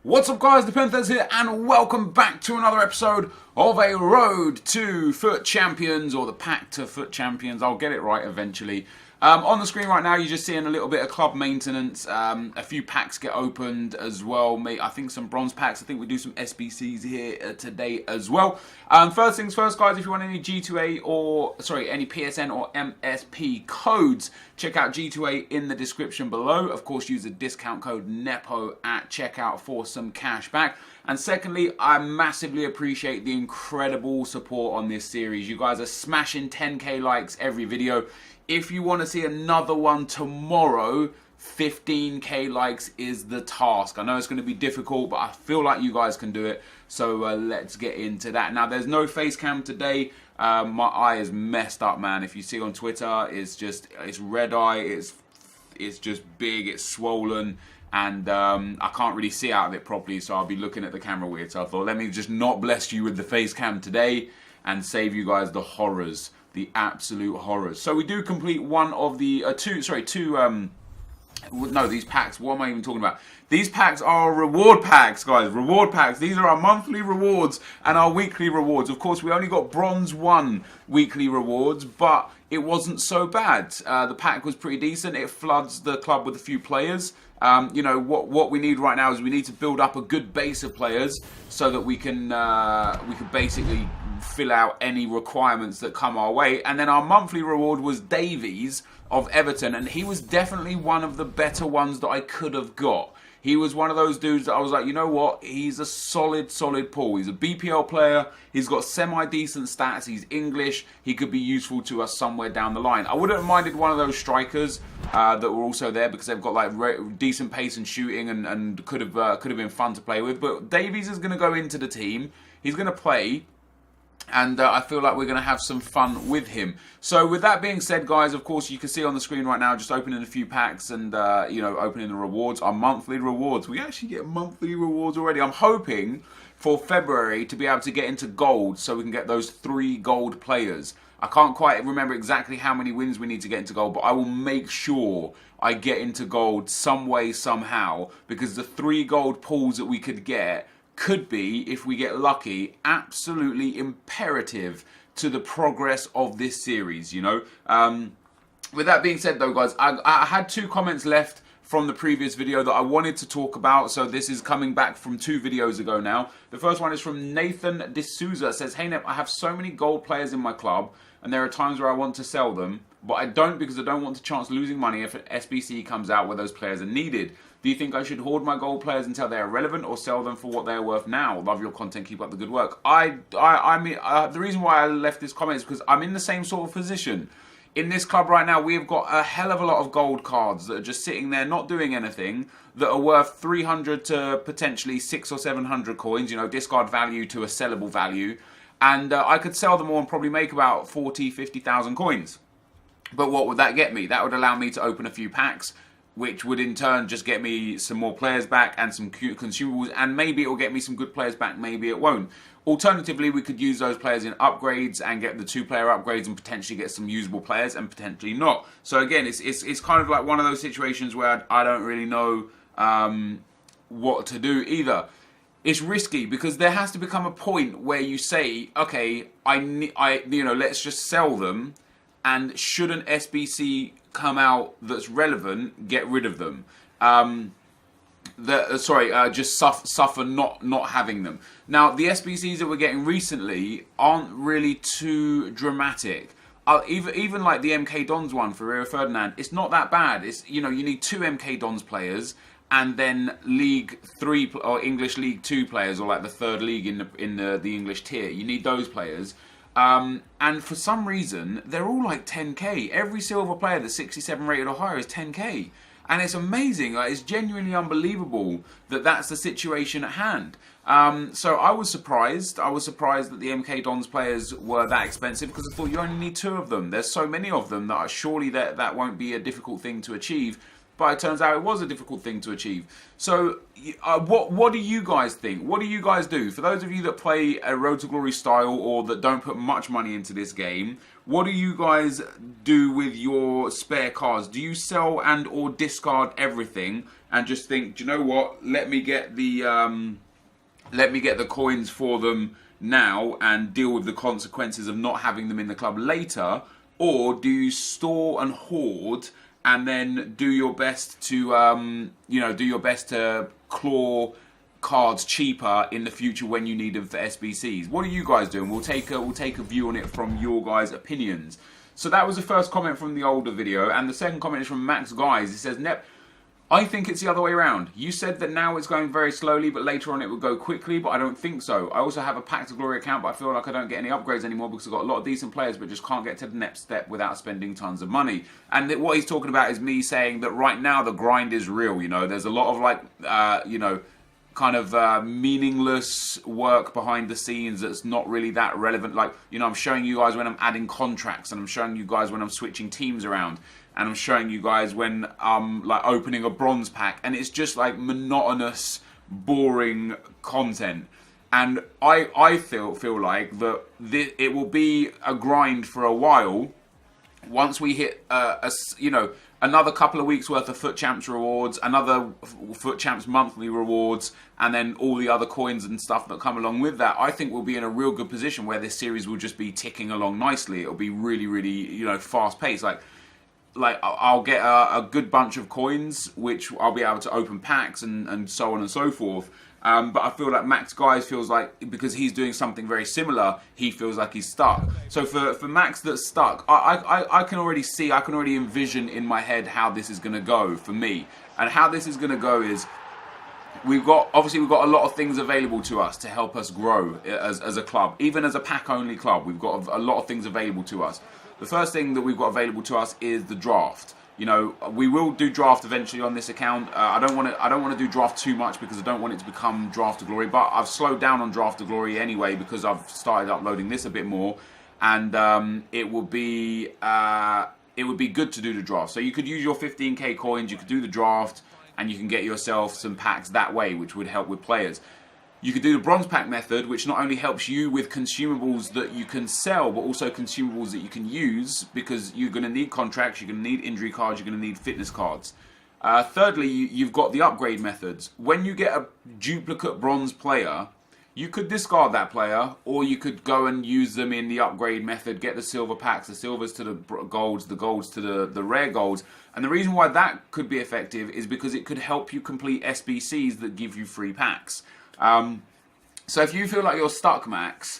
What's up guys, NepentheZ here and welcome back to another episode of a Road to Foot Champions, or the Pack to Foot Champions. I'll get it right eventually. On the screen right now you're just seeing a little bit of club maintenance, a few packs get opened as well, I think some bronze packs, I think we do some SBCs here today as well. First things first guys, if you want any G2A or, any PSN or MSP codes, check out G2A in the description below. Of course use the discount code NEPO at checkout for some cash back. And secondly, I massively appreciate the incredible support on this series. You guys are smashing 10k likes every video. If you want to see another one tomorrow, 15k likes is the task. I know it's going to be difficult, but I feel like you guys can do it. So let's get into that. Now, there's no face cam today. My eye is messed up, man. If you see on Twitter, it's red eye. It's just big. It's swollen. And I can't really see out of it properly, so I'll be looking at the camera weird. So I thought, let me just not bless you with the face cam today and save you guys the horrors. The absolute horrors. So we do complete one of the these packs. What am I even talking about? These packs are reward packs, guys. Reward packs. These are our monthly rewards and our weekly rewards. Of course, we only got bronze 1 weekly rewards, but it wasn't so bad. The pack was pretty decent. It floods the club with a few players. You know what we need right now is we need to build up a good base of players so that we can basically fill out any requirements that come our way. And then our monthly reward was Davies of Everton, and he was definitely one of the better ones that I could have got. He was one of those dudes that I was like, you know what, he's a solid pull. He's a BPL player, he's got semi-decent stats, he's English, he could be useful to us somewhere down the line. I wouldn't have minded one of those strikers that were also there, because they've got like decent pace and shooting, and could have been fun to play with. But Davies is going to go into the team, he's going to play, and I feel like we're going to have some fun with him. So with that being said, guys, of course, you can see on the screen right now, just opening a few packs and, opening the rewards, our monthly rewards. We actually get monthly rewards already. I'm hoping for February to be able to get into gold so we can get those 3 gold players. I can't quite remember exactly how many wins we need to get into gold, but I will make sure I get into gold some way, somehow, because the 3 gold pulls that we could get could be, if we get lucky, absolutely imperative to the progress of this series, you know. With that being said though, guys, I had 2 comments left from the previous video that I wanted to talk about, so this is coming back from 2 videos ago now. The first one is from NepentheZ. It says, "Hey Nep, I have so many gold players in my club, and there are times where I want to sell them, but I don't, because I don't want to chance losing money if an SBC comes out where those players are needed. Do you think I should hoard my gold players until they are relevant, or sell them for what they are worth now? Love your content, keep up the good work." I mean, the reason why I left this comment is because I'm in the same sort of position. In this club right now, we have got a hell of a lot of gold cards that are just sitting there not doing anything, that are worth 300 to potentially 600 or 700 coins, you know, discard value to a sellable value. And I could sell them all and probably make about 40, 50,000 coins. But what would that get me? That would allow me to open a few packs, which would in turn just get me some more players back and some consumables, and maybe it will get me some good players back, maybe it won't. Alternatively, we could use those players in upgrades and get the 2-player upgrades and potentially get some usable players, and potentially not. So again, it's kind of like one of those situations where I don't really know what to do either. It's risky, because there has to become a point where you say, okay, let's just sell them, and should an SBC come out that's relevant, get rid of them. Just suffer not having them. Now, the SBCs that we're getting recently aren't really too dramatic. Even like the MK Dons one for Rio Ferdinand, it's not that bad. It's, you know, you need 2 MK Dons players, and then League 3 or English League 2 players, or like the 3rd league in the English tier. You need those players. And for some reason, they're all like 10k. Every silver player that's 67 rated or higher is 10k. And it's amazing. Like, it's genuinely unbelievable that that's the situation at hand. So I was surprised. I was surprised that the MK Dons players were that expensive, because I thought you only need 2 of them. There's so many of them that surely that won't be a difficult thing to achieve. but it turns out it was a difficult thing to achieve. So what do you guys think? What do you guys do? For those of you that play a Road to Glory style or that don't put much money into this game, what do you guys do with your spare cards? Do you sell and or discard everything and just think, do you know what? Let me get the coins for them now and deal with the consequences of not having them in the club later? Or do you store and hoard and then do your best to claw cards cheaper in the future when you need them for SBCs? What are you guys doing? We'll take a view on it from your guys' opinions. So that was the first comment from the older video, and the second comment is from Max Guys. It says, Nep, I think it's the other way around. You said that now it's going very slowly, but later on it will go quickly, but I don't think so. I also have a Pack to Glory account, but I feel like I don't get any upgrades anymore because I've got a lot of decent players, but just can't get to the next step without spending tons of money. And what he's talking about is me saying that right now the grind is real, you know. There's a lot of meaningless work behind the scenes that's not really that relevant. Like, you know, I'm showing you guys when I'm adding contracts, and I'm showing you guys when I'm switching teams around, and I'm showing you guys when I'm like opening a bronze pack, and it's just like monotonous, boring content. And I feel like that it will be a grind for a while. Once we hit another couple of weeks worth of Foot Champs rewards, another Foot Champs monthly rewards, and then all the other coins and stuff that come along with that, I think we'll be in a real good position where this series will just be ticking along nicely. It'll be really, really, you know, fast paced. Like I'll get a good bunch of coins, which I'll be able to open packs and so on and so forth. But I feel like Max Guys feels like, because he's doing something very similar, he feels like he's stuck. So for Max that's stuck, I can already see, I can already envision in my head how this is going to go for me. And how this is going to go is, we've got a lot of things available to us to help us grow as a club. Even as a pack-only club, we've got a lot of things available to us. The first thing that we've got available to us is the draft. You know, we will do draft eventually on this account. I don't want to do draft too much because I don't want it to become Draft to Glory. But I've slowed down on Draft to Glory anyway because I've started uploading this a bit more, and it would be good to do the draft. So you could use your 15k coins, you could do the draft, and you can get yourself some packs that way, which would help with players. You could do the bronze pack method, which not only helps you with consumables that you can sell, but also consumables that you can use, because you're going to need contracts, you're going to need injury cards, you're going to need fitness cards. Thirdly, you've got the upgrade methods. When you get a duplicate bronze player, you could discard that player, or you could go and use them in the upgrade method, get the silver packs, the silvers to the golds to the rare golds. And the reason why that could be effective is because it could help you complete SBCs that give you free packs. So if you feel like you're stuck, Max,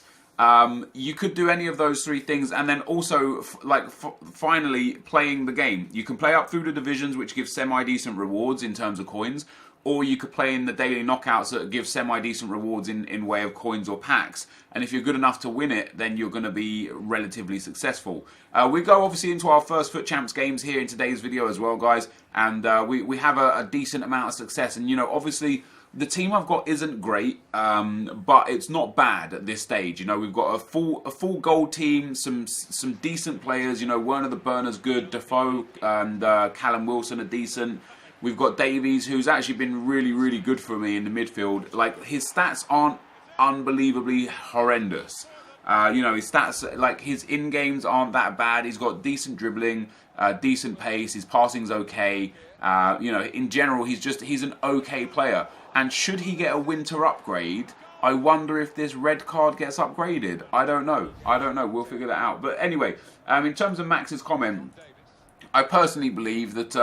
you could do any of those three things, and then also finally playing the game. You can play up through the divisions, which gives semi-decent rewards in terms of coins, or you could play in the daily knockouts that give semi-decent rewards in way of coins or packs. And if you're good enough to win it, then you're going to be relatively successful. We go obviously into our first Foot Champs games here in today's video as well, guys, and we have a decent amount of success. And, you know, obviously the team I've got isn't great, but it's not bad at this stage. You know, we've got a full gold team, some decent players. You know, Werner the Burner's good, Defoe and Callum Wilson are decent. We've got Davies, who's actually been really, really good for me in the midfield. Like, his stats aren't unbelievably horrendous. You know, his stats, like his in-games aren't that bad. He's got decent dribbling, decent pace. His passing's okay. You know, in general, he's an okay player. And should he get a winter upgrade, I wonder if this red card gets upgraded. I don't know. We'll figure that out. But anyway, in terms of Max's comment, I personally believe that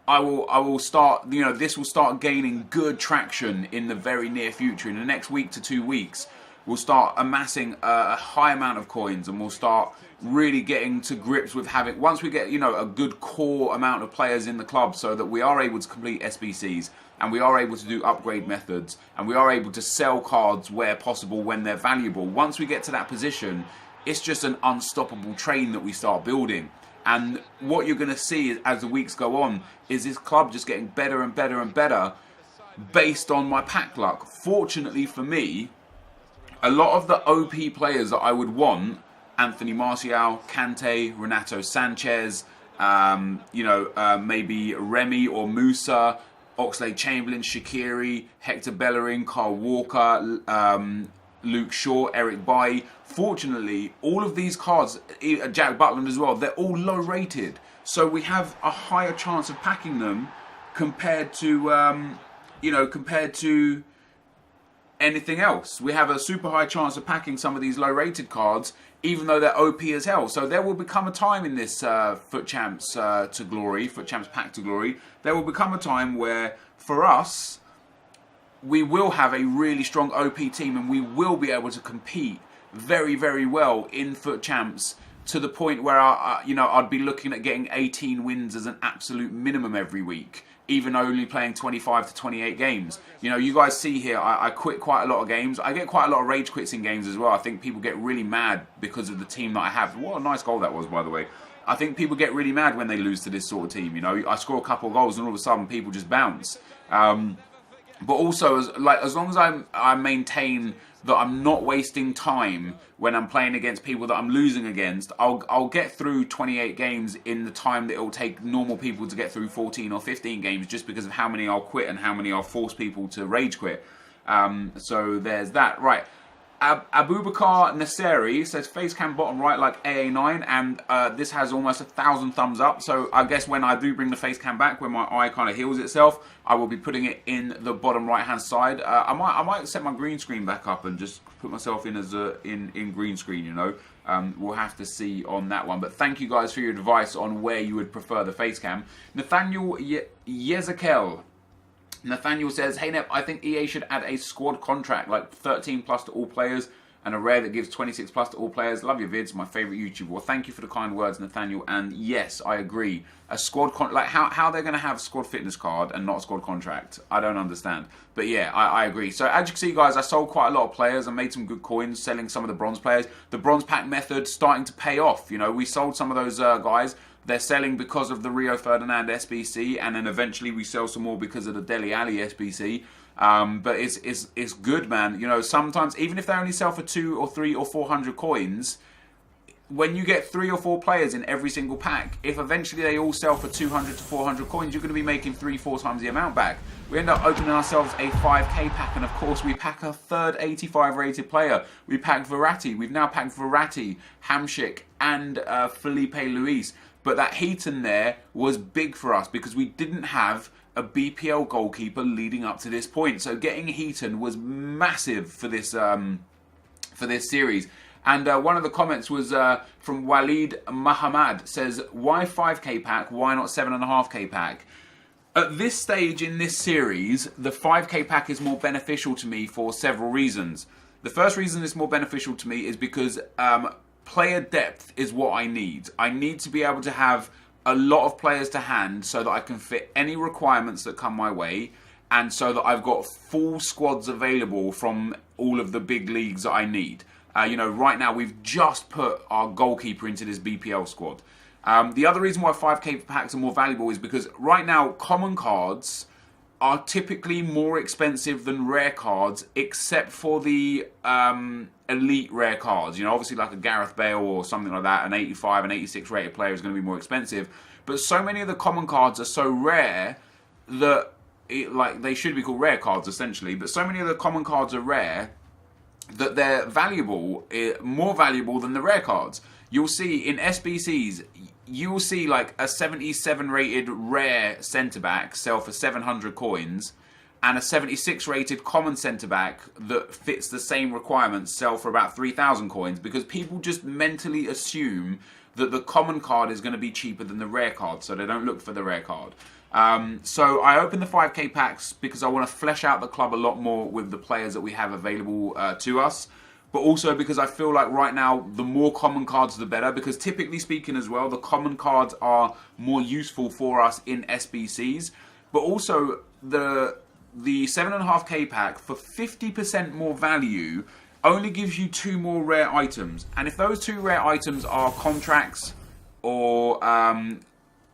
I will start. You know, this will start gaining good traction in the very near future. In the next week to 2 weeks, we'll start amassing a high amount of coins, and we'll start really getting to grips with having, once we get, you know, a good core amount of players in the club, so that we are able to complete SBCs, and we are able to do upgrade methods, and we are able to sell cards where possible when they're valuable. Once we get to that position, it's just an unstoppable train that we start building. And what you're going to see is, as the weeks go on, is this club just getting better and better and better based on my pack luck. Fortunately for me, a lot of the OP players that I would want, Anthony Martial, Kante, Renato Sanchez, maybe Remy or Musa, Oxlade-Chamberlain, Shaqiri, Hector Bellerin, Kyle Walker, Luke Shaw, Eric Bailly. Fortunately, all of these cards, Jack Butland as well, they're all low rated. So we have a higher chance of packing them compared to, compared to anything else. We have a super high chance of packing some of these low rated cards, even though they're OP as hell. So there will become a time in this Foot Champs Pack to Glory, there will become a time where, for us, we will have a really strong OP team and we will be able to compete very, very well in Foot Champs, to the point where I'd be looking at getting 18 wins as an absolute minimum every week, even only playing 25 to 28 games. You guys see here, I quit quite a lot of games. I get quite a lot of rage quits in games as well. I think people get really mad because of the team that I have. What a nice goal that was, by the way. I think people get really mad when they lose to this sort of team. I score a couple of goals and all of a sudden people just bounce. But also, as long as I maintain that I'm not wasting time when I'm playing against people that I'm losing against, I'll get through 28 games in the time that it'll take normal people to get through 14 or 15 games, just because of how many I'll quit and how many I'll force people to rage quit. So there's that. Right. Abubakar Nasseri says face cam bottom right like AA9, and this has almost 1,000 thumbs up. So I guess when I do bring the face cam back, when my eye kind of heals itself, I will be putting it in the bottom right hand side. I might set my green screen back up and just put myself in as in green screen. We'll have to see on that one. But thank you guys for your advice on where you would prefer the face cam. Nathaniel Yezekel. Nathaniel says, hey Nep, I think EA should add a squad contract, like 13 plus to all players, and a rare that gives 26 plus to all players. Love your vids, my favourite YouTuber. Well, thank you for the kind words, Nathaniel, and yes, I agree. A squad how they're going to have a squad fitness card and not a squad contract, I don't understand. But yeah, I agree. So as you can see, guys, I sold quite a lot of players. I made some good coins selling some of the bronze players. The bronze pack method starting to pay off. We sold some of those guys. They're selling because of the Rio Ferdinand SBC, and then eventually we sell some more because of the Dele Alli SBC. But it's good, man. Sometimes even if they only sell for 2 or 3 or 400 coins, when you get 3 or 4 players in every single pack, if eventually they all sell for 200 to 400 coins, you're going to be making 3-4 times the amount back. We end up opening ourselves a 5k pack, and of course we pack a third 85 rated player. We packed Verratti. We've now packed Verratti, Hamšík, and Felipe Luis. But that Heaton there was big for us because we didn't have a BPL goalkeeper leading up to this point. So getting Heaton was massive for this series. And one of the comments was from Walid Mahamad, says, why 5k pack? Why not 7.5k pack? At this stage in this series, the 5k pack is more beneficial to me for several reasons. The first reason it's more beneficial to me is because player depth is what I need. I need to be able to have a lot of players to hand so that I can fit any requirements that come my way, and so that I've got full squads available from all of the big leagues that I need. Right now we've just put our goalkeeper into this BPL squad. The other reason why 5k packs are more valuable is because right now common cards are typically more expensive than rare cards, except for the elite rare cards. Obviously like a Gareth Bale or something like that, an 85 and 86 rated player is going to be more expensive. But so many of the common cards are so rare that they should be called rare cards essentially. But so many of the common cards are rare that they're valuable, more valuable than the rare cards. You'll see in SBCs, you will see like a 77 rated rare centre-back sell for 700 coins, and a 76 rated common centre-back that fits the same requirements sell for about 3,000 coins, because people just mentally assume that the common card is going to be cheaper than the rare card, so they don't look for the rare card. So I opened the 5k packs because I want to flesh out the club a lot more with the players that we have available to us. But also because I feel like right now the more common cards the better, because typically speaking as well, the common cards are more useful for us in SBCs. But also the 7.5k pack for 50% more value only gives you 2 more rare items. And if those 2 rare items are contracts or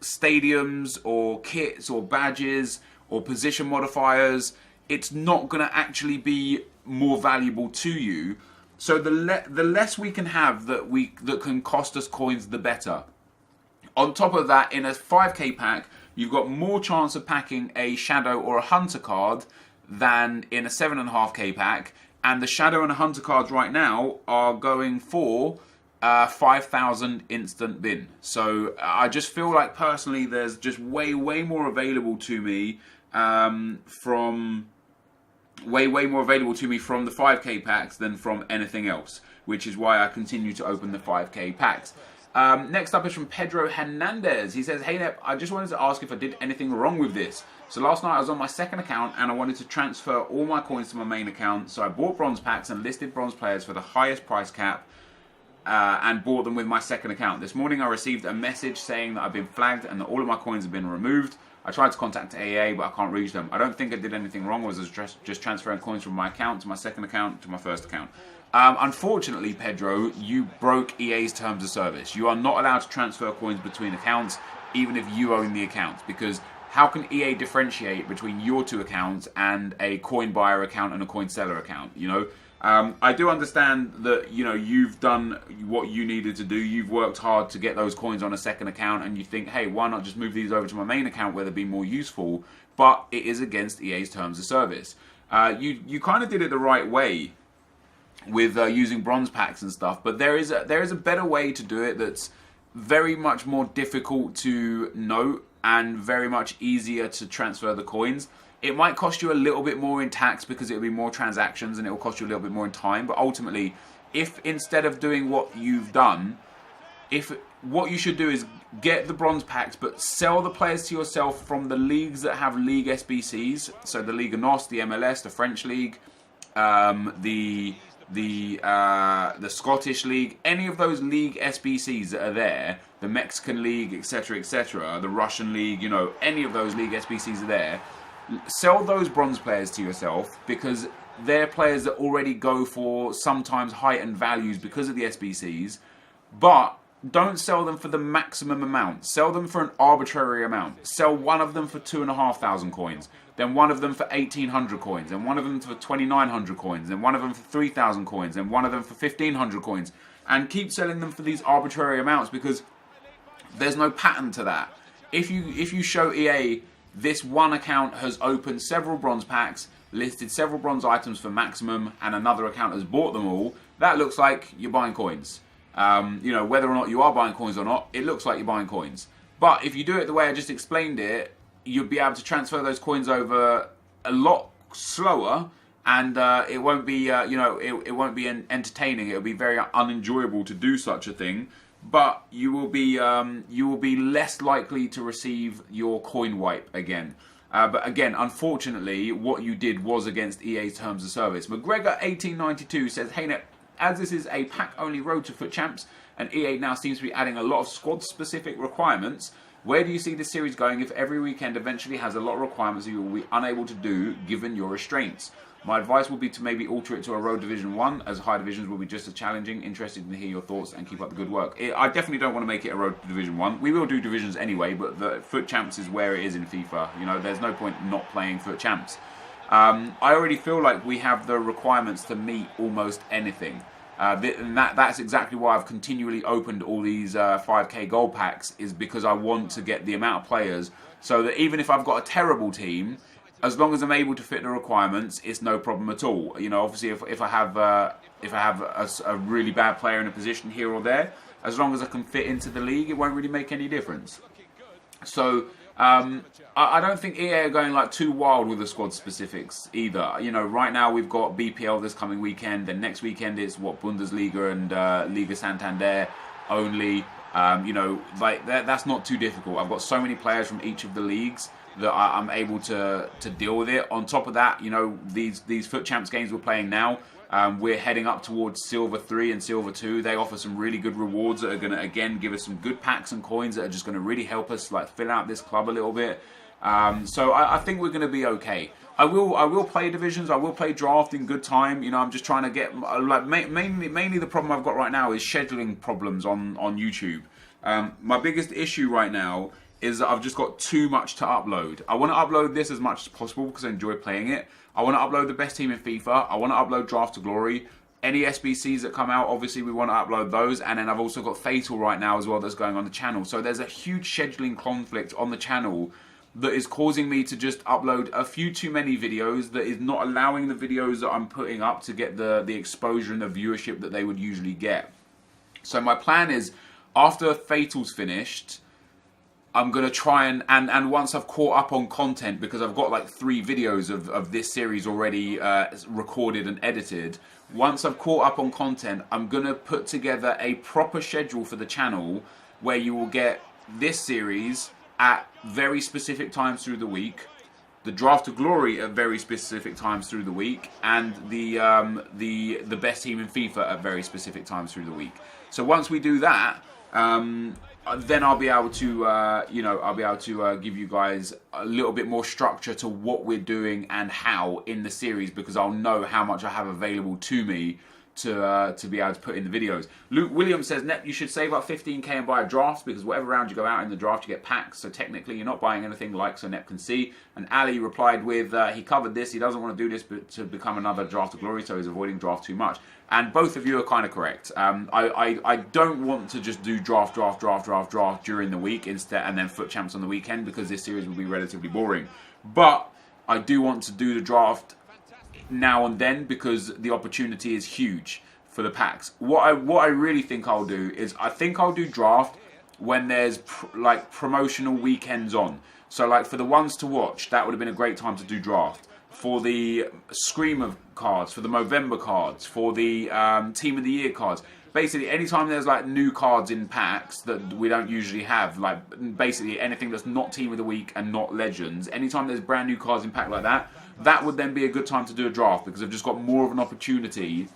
stadiums or kits or badges or position modifiers, it's not going to actually be more valuable to you. So the less we can have that can cost us coins, the better. On top of that, in a 5k pack, you've got more chance of packing a Shadow or a Hunter card than in a 7.5k pack. And the Shadow and a Hunter cards right now are going for 5,000 instant bin. So I just feel like personally there's just way more available to me from the 5k packs than from anything else, which is why I continue to open the 5k packs. Next up is from Pedro Hernandez. He says, "Hey Nep, I just wanted to ask if I did anything wrong with this. So last night I was on my second account and I wanted to transfer all my coins to my main account. So I bought bronze packs and listed bronze players for the highest price cap and bought them with my second account. This morning I received a message saying that I've been flagged and that all of my coins have been removed. I tried to contact AA, but I can't reach them. I don't think I did anything wrong. I was just transferring coins from my account to my second account to my first account." Unfortunately, Pedro, you broke EA's terms of service. You are not allowed to transfer coins between accounts, even if you own the account, because how can EA differentiate between your two accounts and a coin buyer account and a coin seller account? You know, I do understand that, you know, you've done what you needed to do. You've worked hard to get those coins on a second account, and you think, hey, why not just move these over to my main account where they'd be more useful? But it is against EA's terms of service. You kind of did it the right way with using bronze packs and stuff, but there is a better way to do it that's very much more difficult to note and very much easier to transfer the coins. It might cost you a little bit more in tax because it'll be more transactions and it will cost you a little bit more in time, but ultimately, if instead of doing what you've done, what you should do is get the bronze packs but sell the players to yourself from the leagues that have league SBCs, so the Liga NOS, the MLS, the French league, the Scottish league, any of those league SBCs that are there, the Mexican league, etc., the Russian league, you know, any of those league SBCs are there. Sell those bronze players to yourself because they're players that already go for sometimes heightened values because of the SBCs, but don't sell them for the maximum amount. Sell them for an arbitrary amount. Sell one of them for 2,500 coins, then one of them for 1,800 coins, and one of them for 2,900 coins, and one of them for 3,000 coins, and one of them for 1,500 coins, and keep selling them for these arbitrary amounts because there's no pattern to that. If you show EA this one account has opened several bronze packs, listed several bronze items for maximum, and another account has bought them all, that looks like you're buying coins. You know, whether or not you are buying coins or not, it looks like you're buying coins. But if you do it the way I just explained it, you'll be able to transfer those coins over a lot slower, and it won't be, it won't be entertaining. It'll be very unenjoyable to do such a thing. But you will be less likely to receive your coin wipe again. But again, unfortunately, what you did was against EA's terms of service. McGregor1892 says, "Hey Nep, as this is a pack-only road to FUT Champs, and EA now seems to be adding a lot of squad-specific requirements, where do you see this series going if every weekend eventually has a lot of requirements that you will be unable to do given your restraints? My advice would be to maybe alter it to a Road Division 1, as high divisions will be just as challenging. Interested to hear your thoughts and keep up the good work." I definitely don't want to make it a Road to Division 1. We will do divisions anyway, but the FUT Champs is where it is in FIFA. You know, there's no point not playing FUT Champs. I already feel like we have the requirements to meet almost anything. And that's exactly why I've continually opened all these 5k gold packs, is because I want to get the amount of players so that even if I've got a terrible team, as long as I'm able to fit the requirements, it's no problem at all. You know, obviously if I have a really bad player in a position here or there, as long as I can fit into the league, it won't really make any difference. So I don't think EA are going like too wild with the squad specifics either. You know, right now we've got BPL this coming weekend, then next weekend it's Bundesliga and Liga Santander only. You know, like that's not too difficult. I've got so many players from each of the leagues that I'm able to deal with it. On top of that, you know, these FUT Champs games we're playing now, we're heading up towards Silver 3 and Silver 2. They offer some really good rewards that are going to, again, give us some good packs and coins that are just going to really help us like fill out this club a little bit. So I think we're going to be okay. I will play divisions. I will play draft in good time. You know, I'm just trying to get, like, mainly the problem I've got right now is scheduling problems on YouTube. My biggest issue right now is that I've just got too much to upload. I want to upload this as much as possible because I enjoy playing it. I want to upload the best team in FIFA. I want to upload Draft to Glory. Any SBCs that come out, obviously we want to upload those, and then I've also got Fatal right now as well that's going on the channel. So there's a huge scheduling conflict on the channel that is causing me to just upload a few too many videos, that is not allowing the videos that I'm putting up to get the exposure and the viewership that they would usually get. So my plan is, after Fatal's finished, I'm going to try and once I've caught up on content, because I've got like 3 videos of this series already recorded and edited. Once I've caught up on content, I'm going to put together a proper schedule for the channel where you will get this series at very specific times through the week, the Draft to Glory at very specific times through the week, and the best team in FIFA at very specific times through the week. So once we do that, then I'll be able to, I'll be able to give you guys a little bit more structure to what we're doing and how in the series, because I'll know how much I have available to me to be able to put in the videos. Luke Williams says, Nep, you should save up 15k and buy a draft, because whatever round you go out in the draft, you get packs. So technically, you're not buying anything like so Nep can see. And Ali replied with, he covered this. He doesn't want to do this but to become another Draft of Glory, so he's avoiding draft too much. And both of you are kind of correct. I don't want to just do draft during the week instead, and then foot champs on the weekend, because this series will be relatively boring. But I do want to do the draft now and then, because the opportunity is huge for the packs. What I really think I'll do is, I think I'll do draft when there's like promotional weekends on. So like for the ones to watch, that would have been a great time to do draft. For the Screamer cards, for the Movember cards, for the Team of the Year cards. Basically, anytime there's like new cards in packs that we don't usually have, like basically anything that's not Team of the Week and not Legends, anytime there's brand new cards in pack like that, that would then be a good time to do a draft, because I've just got more of an opportunity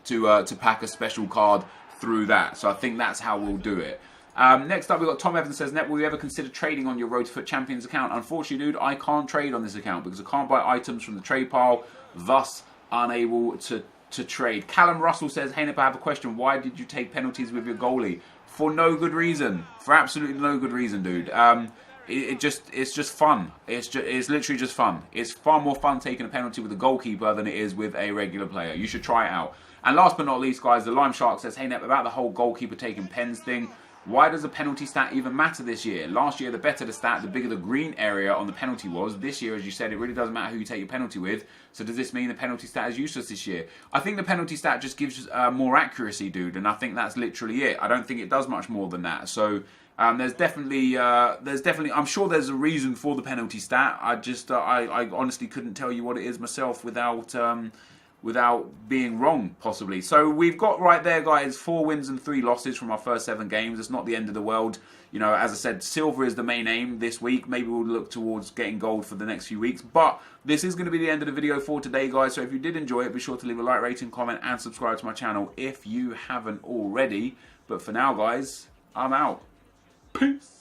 to pack a special card through that. So I think that's how we'll do it. Next up, we've got Tom Evans says, Net, will you ever consider trading on your Road to Foot Champions account? Unfortunately, dude, I can't trade on this account because I can't buy items from the trade pile, thus unable to trade. Callum Russell says, hey, Nep, I have a question. Why did you take penalties with your goalie? For no good reason. For absolutely no good reason, dude. It's just fun. It's literally just fun. It's far more fun taking a penalty with a goalkeeper than it is with a regular player. You should try it out. And last but not least, guys, the Lime Shark says, hey, Nep, about the whole goalkeeper taking pens thing. Why does the penalty stat even matter this year? Last year, the better the stat, the bigger the green area on the penalty was. This year, as you said, it really doesn't matter who you take your penalty with. So does this mean the penalty stat is useless this year? I think the penalty stat just gives more accuracy, dude, and I think that's literally it. I don't think it does much more than that. So there's definitely, I'm sure there's a reason for the penalty stat. I honestly couldn't tell you what it is myself without being wrong, possibly. So we've got right there, guys, 4 wins and 3 losses from our first 7 games. It's not the end of the world. You know, as I said, silver is the main aim this week. Maybe we'll look towards getting gold for the next few weeks. But this is going to be the end of the video for today, guys. So if you did enjoy it, be sure to leave a like, rating, comment, and subscribe to my channel if you haven't already. But for now, guys, I'm out. Peace.